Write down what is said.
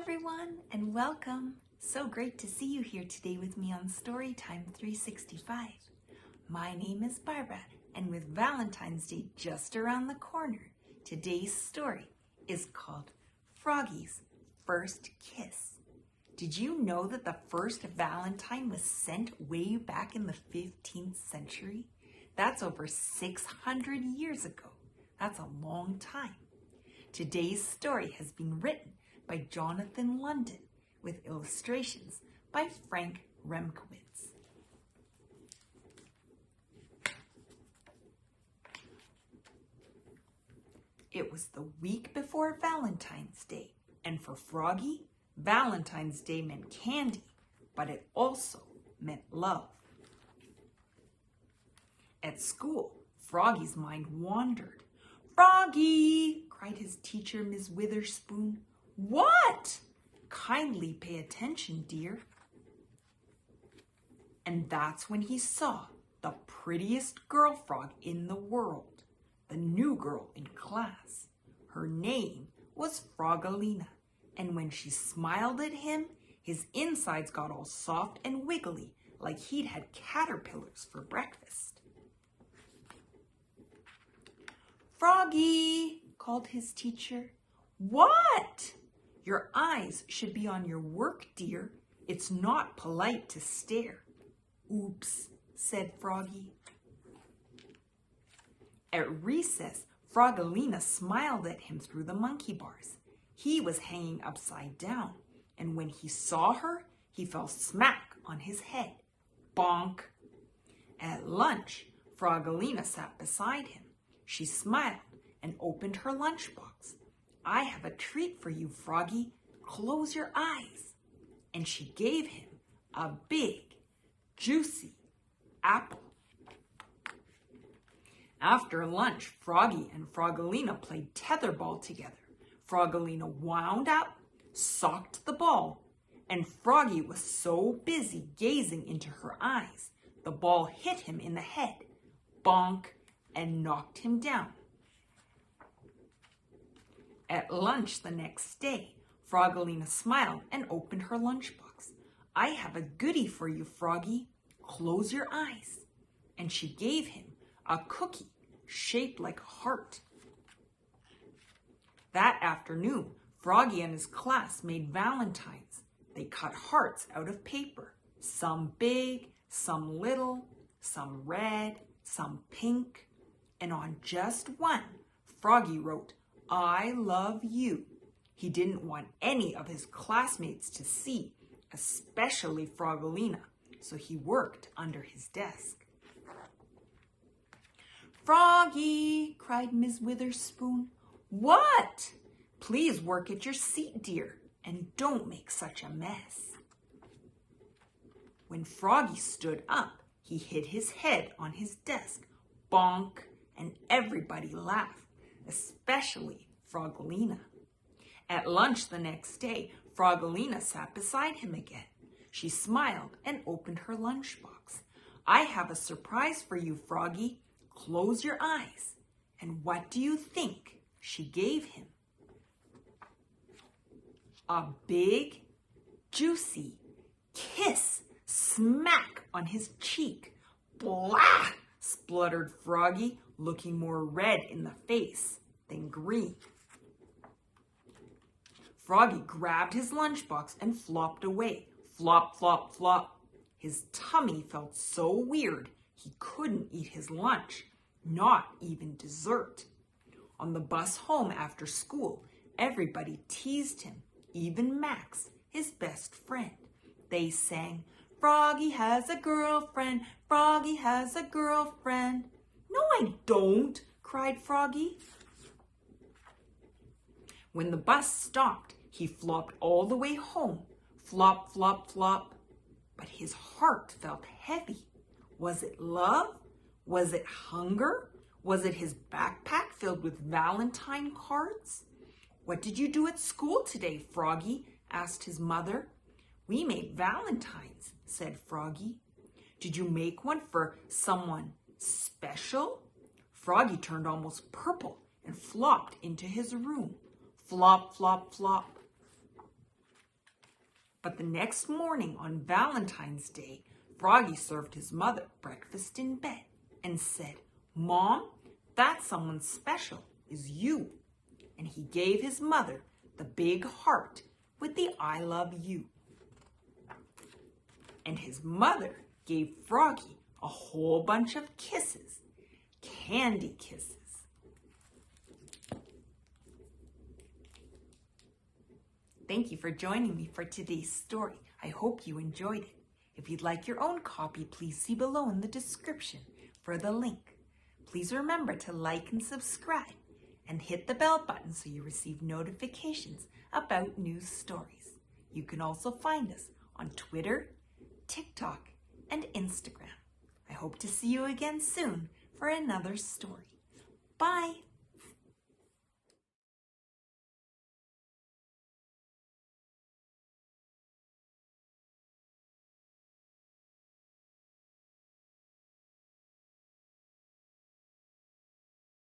everyone, and welcome. So great to see you here today with me on Storytime 365. My name is Barbara, and with Valentine's Day just around the corner, today's story is called Froggy's First Kiss. Did you know that the first Valentine was sent way back in the 15th century? That's over 600 years ago. That's a long time. Today's story has been written by Jonathan London with illustrations by Frank Remkowitz. It was the week before Valentine's Day, and for Froggy, Valentine's Day meant candy, but it also meant love. At school, Froggy's mind wandered. "Froggy!" cried his teacher, Miss Witherspoon. "What?" "Kindly pay attention, dear." And that's when he saw the prettiest girl frog in the world, the new girl in class. Her name was Froggalina, and when she smiled at him, his insides got all soft and wiggly like he'd had caterpillars for breakfast. "Froggy!" called his teacher. "What?" "Your eyes should be on your work, dear. It's not polite to stare." "Oops," said Froggy. At recess, Froggalina smiled at him through the monkey bars. He was hanging upside down, and when he saw her, he fell smack on his head. Bonk! At lunch, Froggalina sat beside him. She smiled and opened her lunchbox. "I have a treat for you, Froggy. Close your eyes." And she gave him a big, juicy apple. After lunch, Froggy and Froggalina played tetherball together. Froggalina wound up, socked the ball, and Froggy was so busy gazing into her eyes, the ball hit him in the head, bonk, and knocked him down. At lunch the next day, Froggalina smiled and opened her lunchbox. "I have a goodie for you, Froggy. Close your eyes." And she gave him a cookie shaped like a heart. That afternoon, Froggy and his class made valentines. They cut hearts out of paper, some big, some little, some red, some pink, and on just one, Froggy wrote, "I love you." He didn't want any of his classmates to see, especially Froggalina, so he worked under his desk. "Froggy!" cried Miss Witherspoon. "What?" "Please work at your seat, dear, and don't make such a mess." When Froggy stood up, he hit his head on his desk, bonk, and everybody laughed, especially Froggalina. At lunch the next day, Froggalina sat beside him again. She smiled and opened her lunchbox. "I have a surprise for you, Froggy. Close your eyes." And what do you think she gave him? A big, juicy kiss smack on his cheek. "Blah!" spluttered Froggy, looking more red in the face than green. Froggy grabbed his lunchbox and flopped away. Flop, flop, flop. His tummy felt so weird he couldn't eat his lunch, not even dessert. On the bus home after school, everybody teased him, even Max, his best friend. They sang, "Froggy has a girlfriend, Froggy has a girlfriend." "No, I don't," cried Froggy. When the bus stopped, he flopped all the way home. Flop, flop, flop. But his heart felt heavy. Was it love? Was it hunger? Was it his backpack filled with Valentine cards? "What did you do at school today, Froggy?" asked his mother. "We made valentines," said Froggy. "Did you make one for someone special?" Froggy turned almost purple and flopped into his room. Flop, flop, flop. But the next morning on Valentine's Day, Froggy served his mother breakfast in bed and said, "Mom, that someone special is you." And he gave his mother the big heart with the "I love you." And his mother gave Froggy a whole bunch of kisses, candy kisses. Thank you for joining me for today's story. I hope you enjoyed it. If you'd like your own copy, please see below in the description for the link. Please remember to like and subscribe and hit the bell button so you receive notifications about new stories. You can also find us on Twitter, TikTok, and Instagram. I hope to see you again soon for another story. Bye!